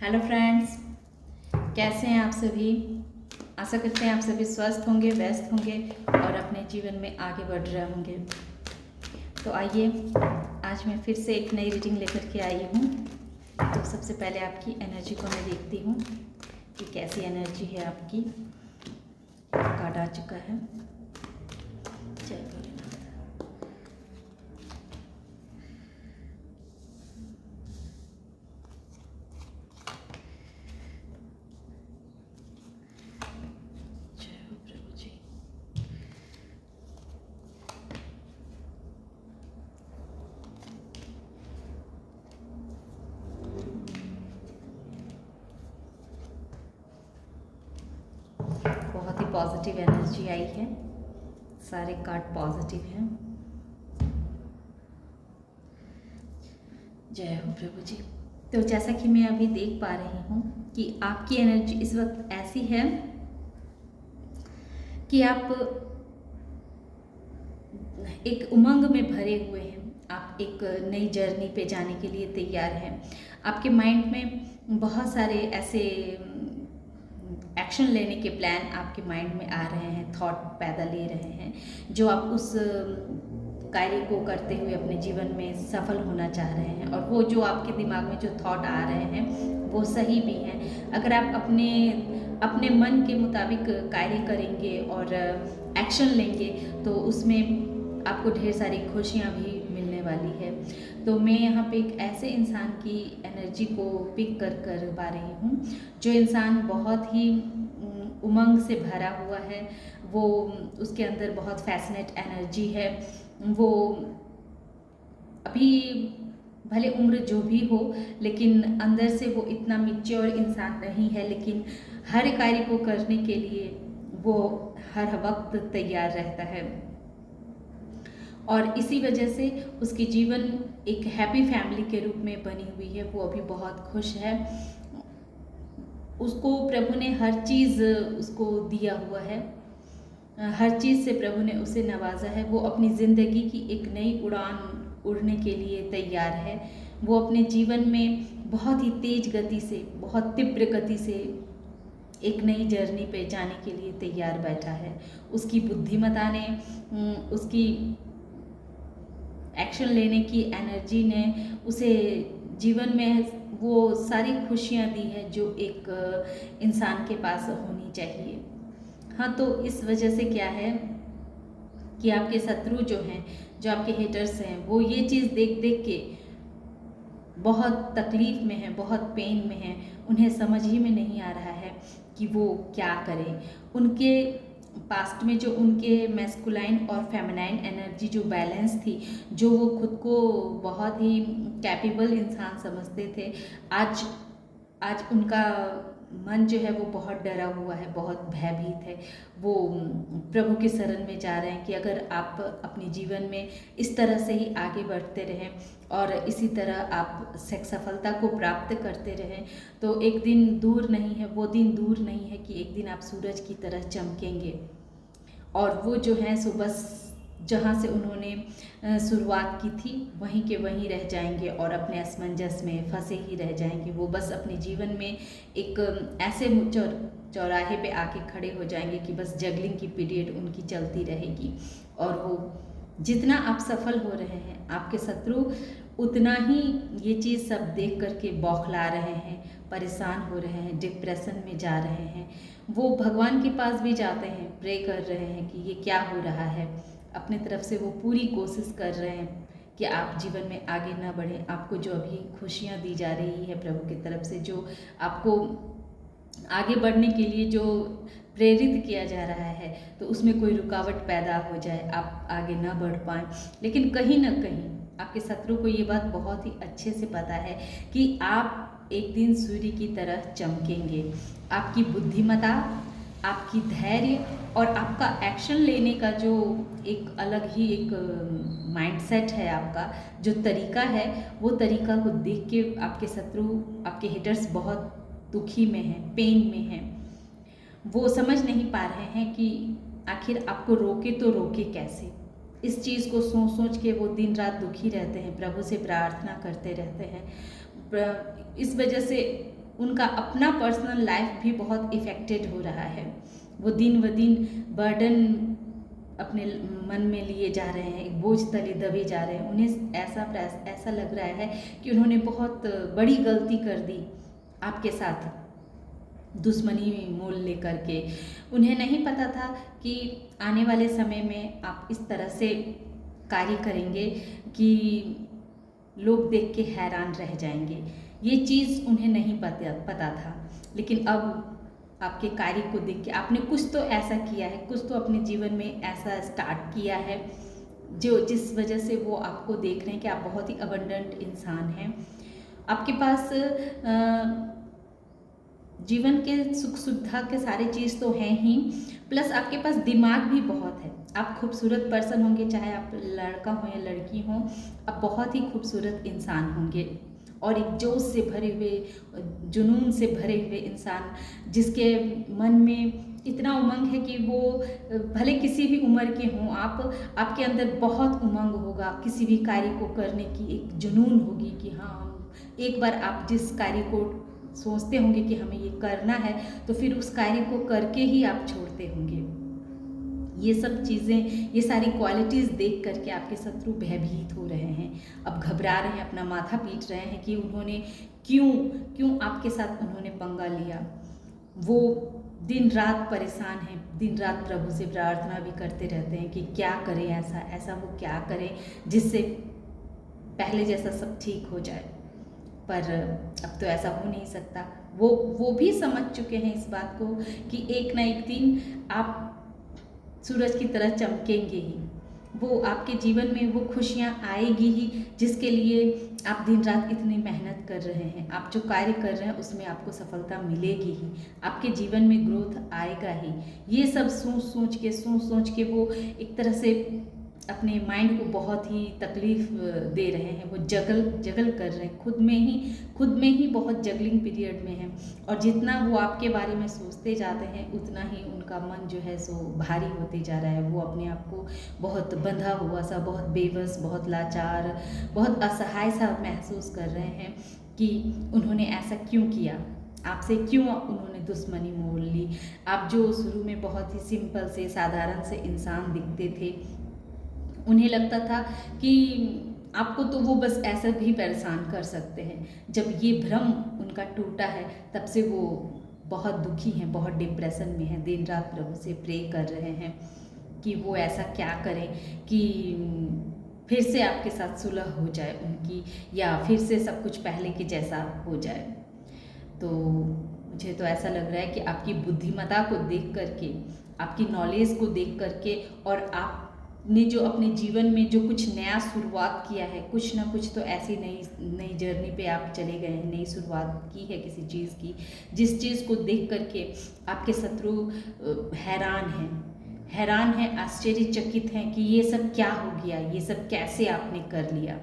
Hello friends, कैसे हैं आप सभी। आशा करते हैं आप सभी स्वस्थ होंगे, व्यस्त होंगे और अपने जीवन में आगे बढ़ रहे होंगे। तो आइए, आज मैं फिर से एक नई रीडिंग लेकर के आई हूँ। तो सबसे पहले आपकी एनर्जी को मैं देखती हूँ कि कैसी एनर्जी है आपकी। कार्ड आ चुका है। जय भोलेनाथ। जय हो प्रभु जी। बहुत ही पॉजिटिव एनर्जी आई है, सारे कार्ड पॉजिटिव हैं। जय हो प्रभु जी। तो जैसा कि मैं अभी देख पा रही हूँ कि आपकी एनर्जी इस वक्त ऐसी है कि आप एक उमंग में भरे हुए हैं। आप एक नई जर्नी पे जाने के लिए तैयार हैं। आपके माइंड में बहुत सारे ऐसे एक्शन लेने के प्लान आपके माइंड में आ रहे हैं, थॉट पैदा ले रहे हैं, जो आप उस कार्य को करते हुए अपने जीवन में सफल होना चाह रहे हैं। और वो जो आपके दिमाग में जो थॉट आ रहे हैं वो सही भी हैं। अगर आप अपने मन के मुताबिक कार्य करेंगे और एक्शन लेंगे तो उसमें आपको ढेर सारी खुशियाँ भी मिलने वाली है। तो मैं यहाँ पे एक ऐसे इंसान की एनर्जी को पिक कर पा रही हूँ, जो इंसान बहुत ही उमंग से भरा हुआ है। वो उसके अंदर बहुत फैसिनेट एनर्जी है। वो अभी भले उम्र जो भी हो, लेकिन अंदर से वो इतना मैच्योर इंसान नहीं है, लेकिन हर कार्य को करने के लिए वो हर वक्त तैयार रहता है। और इसी वजह से उसकी जीवन एक हैप्पी फैमिली के रूप में बनी हुई है। वो अभी बहुत खुश है। उसको प्रभु ने हर चीज़ उसको दिया हुआ है, हर चीज़ से प्रभु ने उसे नवाजा है। वो अपनी ज़िंदगी की एक नई उड़ान उड़ने के लिए तैयार है। वो अपने जीवन में बहुत ही तेज गति से, बहुत तीव्र गति से एक नई जर्नी पे जाने के लिए तैयार बैठा है। उसकी बुद्धिमत्ता ने, उसकी एक्शन लेने की एनर्जी ने उसे जीवन में वो सारी खुशियाँ दी है जो एक इंसान के पास होनी चाहिए। हाँ, तो इस वजह से क्या है कि आपके शत्रु जो हैं, जो आपके हेटर्स हैं, वो ये चीज़ देख देख के बहुत तकलीफ़ में हैं, बहुत पेन में हैं। उन्हें समझ ही में नहीं आ रहा है कि वो क्या करें। उनके पास्ट में जो उनके मैस्कुलाइन और फेमिनाइन एनर्जी जो बैलेंस थी, जो वो खुद को बहुत ही कैपेबल इंसान समझते थे, आज आज उनका मन जो है वो बहुत डरा हुआ है, बहुत भयभीत है। वो प्रभु के शरण में जा रहे हैं कि अगर आप अपने जीवन में इस तरह से ही आगे बढ़ते रहें और इसी तरह आप सफलता को प्राप्त करते रहें, तो एक दिन दूर नहीं है, वो दिन दूर नहीं है कि एक दिन आप सूरज की तरह चमकेंगे। और वो जो है सो बस जहाँ से उन्होंने शुरुआत की थी वहीं के वहीं रह जाएंगे और अपने असमंजस में फंसे ही रह जाएंगे। वो बस अपने जीवन में एक ऐसे चौराहे पे आके खड़े हो जाएंगे कि बस जगलिंग की पीरियड उनकी चलती रहेगी। और वो जितना आप सफल हो रहे हैं, आपके शत्रु उतना ही ये चीज़ सब देख करके बौखला रहे हैं, परेशान हो रहे हैं, डिप्रेशन में जा रहे हैं। वो भगवान के पास भी जाते हैं, प्रे कर रहे हैं कि ये क्या हो रहा है। अपने तरफ से वो पूरी कोशिश कर रहे हैं कि आप जीवन में आगे ना बढ़ें। आपको जो अभी खुशियाँ दी जा रही है प्रभु की तरफ से, जो आपको आगे बढ़ने के लिए जो प्रेरित किया जा रहा है, तो उसमें कोई रुकावट पैदा हो जाए, आप आगे ना बढ़ पाएँ। लेकिन कहीं ना कहीं आपके शत्रु को ये बात बहुत ही अच्छे से पता है कि आप एक दिन सूर्य की तरह चमकेंगे। आपकी बुद्धिमत्ता, आपकी धैर्य और आपका एक्शन लेने का जो एक अलग ही एक माइंडसेट है, आपका जो तरीका है, वो तरीका को देख के आपके शत्रु, आपके हेटर्स बहुत दुखी में हैं, पेन में हैं। वो समझ नहीं पा रहे हैं कि आखिर आपको रोके तो रोके कैसे। इस चीज़ को सोच सोच के वो दिन रात दुखी रहते हैं, प्रभु से प्रार्थना करते रहते हैं। इस वजह से उनका अपना पर्सनल लाइफ भी बहुत इफ़ेक्टेड हो रहा है। वो दिन ब दिन बर्डन अपने मन में लिए जा रहे हैं, एक बोझ तले दबे जा रहे हैं। उन्हें ऐसा लग रहा है कि उन्होंने बहुत बड़ी गलती कर दी आपके साथ, दुश्मनी मोल लेकर के। उन्हें नहीं पता था कि आने वाले समय में आप इस तरह से कार्य करेंगे कि लोग देख के हैरान रह जाएंगे। ये चीज़ उन्हें नहीं पता था, लेकिन अब आपके कार्य को देख के आपने कुछ तो ऐसा किया है, कुछ तो अपने जीवन में ऐसा स्टार्ट किया है जिस वजह से वो आपको देख रहे हैं कि आप बहुत ही अबंडेंट इंसान हैं। आपके पास जीवन के सुख सुविधा के सारे चीज़ तो हैं ही, प्लस आपके पास दिमाग भी बहुत है। आप खूबसूरत पर्सन होंगे, चाहे आप लड़का हो या लड़की हो, आप बहुत ही खूबसूरत इंसान होंगे और एक जोश से भरे हुए, जुनून से भरे हुए इंसान, जिसके मन में इतना उमंग है कि वो भले किसी भी उम्र के हों, आपके अंदर बहुत उमंग होगा। किसी भी कार्य को करने की एक जुनून होगी कि हाँ, हम एक बार आप जिस कार्य को सोचते होंगे कि हमें ये करना है, तो फिर उस कार्य को करके ही आप छोड़ते होंगे। ये सब चीज़ें, ये सारी क्वालिटीज़ देख करके आपके शत्रु भयभीत हो रहे हैं, अब घबरा रहे हैं, अपना माथा पीट रहे हैं कि उन्होंने क्यों आपके साथ उन्होंने पंगा लिया। वो दिन रात परेशान हैं, दिन रात प्रभु से प्रार्थना भी करते रहते हैं कि क्या करें, ऐसा वो क्या करें जिससे पहले जैसा सब ठीक हो जाए। पर अब तो ऐसा हो नहीं सकता। वो भी समझ चुके हैं इस बात को कि एक ना एक दिन आप सूरज की तरह चमकेंगे ही। वो आपके जीवन में वो खुशियाँ आएगी ही जिसके लिए आप दिन रात इतनी मेहनत कर रहे हैं। आप जो कार्य कर रहे हैं उसमें आपको सफलता मिलेगी ही, आपके जीवन में ग्रोथ आएगा ही। ये सब सोच के वो एक तरह से अपने माइंड को बहुत ही तकलीफ दे रहे हैं। वो जगल कर रहे हैं, खुद में ही बहुत जगलिंग पीरियड में हैं। और जितना वो आपके बारे में सोचते जाते हैं, उतना ही उनका मन जो है सो भारी होते जा रहा है। वो अपने आप को बहुत बंधा हुआ सा, बहुत बेबस, बहुत लाचार, बहुत असहाय सा महसूस कर रहे हैं कि उन्होंने ऐसा क्यों किया, आपसे क्यों उन्होंने दुश्मनी मोल ली। आप जो शुरू में बहुत ही सिंपल से, साधारण से इंसान दिखते थे, उन्हें लगता था कि आपको तो वो बस ऐसा भी परेशान कर सकते हैं। जब ये भ्रम उनका टूटा है, तब से वो बहुत दुखी हैं, बहुत डिप्रेशन में हैं, दिन रात प्रभु से प्रे कर रहे हैं कि वो ऐसा क्या करें कि फिर से आपके साथ सुलह हो जाए उनकी, या फिर से सब कुछ पहले के जैसा हो जाए। तो मुझे तो ऐसा लग रहा है कि आपकी बुद्धिमत्ता को देख करके, आपकी नॉलेज को देख करके, और आपने जो अपने जीवन में जो कुछ नया शुरुआत किया है, कुछ ना कुछ तो ऐसी नई जर्नी पे आप चले गए हैं, नई शुरुआत की है किसी चीज़ की, जिस चीज़ को देख करके आपके शत्रु हैरान हैं, आश्चर्यचकित हैं कि ये सब क्या हो गया, ये सब कैसे आपने कर लिया।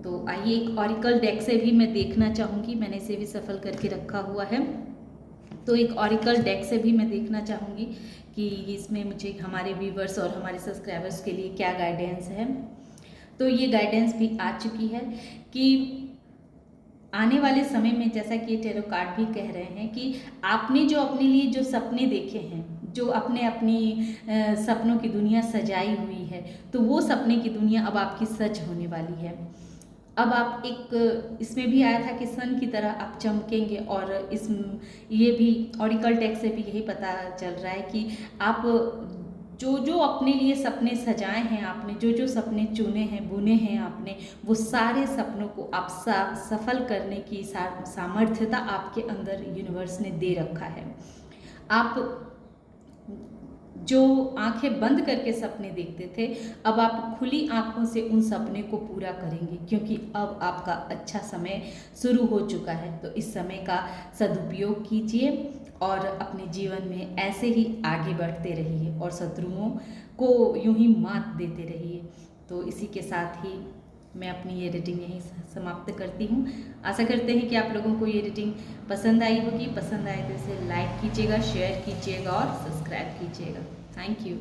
तो आइए एक ऑरिकल डेक से भी मैं देखना चाहूँगी, मैंने इसे भी सफल करके रखा हुआ है। तो एक ऑरिकल डेक से भी मैं देखना चाहूँगी कि इसमें मुझे हमारे व्यूवर्स और हमारे सब्सक्राइबर्स के लिए क्या गाइडेंस है। तो ये गाइडेंस भी आ चुकी है कि आने वाले समय में, जैसा कि टैरो कार्ड भी कह रहे हैं कि आपने जो अपने लिए जो सपने देखे हैं, जो अपनी सपनों की दुनिया सजाई हुई है, तो वो सपने की दुनिया अब आपकी सच होने वाली है। अब आप एक, इसमें भी आया था कि सन की तरह आप चमकेंगे, और ये भी ऑरिकल डेक से भी यही पता चल रहा है कि आप जो अपने लिए सपने सजाए हैं, आपने जो सपने चुने हैं, बुने हैं आपने, वो सारे सपनों को आप सफल करने की सामर्थ्यता आपके अंदर यूनिवर्स ने दे रखा है। आप जो आंखें बंद करके सपने देखते थे, अब आप खुली आंखों से उन सपने को पूरा करेंगे, क्योंकि अब आपका अच्छा समय शुरू हो चुका है। तो इस समय का सदुपयोग कीजिए और अपने जीवन में ऐसे ही आगे बढ़ते रहिए और शत्रुओं को यूं ही मात देते रहिए। तो इसी के साथ ही मैं अपनी ये रीडिंग यहीं समाप्त करती हूँ। आशा करते हैं कि आप लोगों को ये रीडिंग पसंद आई होगी। पसंद आए तो इसे लाइक कीजिएगा, शेयर कीजिएगा और सब्सक्राइब कीजिएगा। Thank you.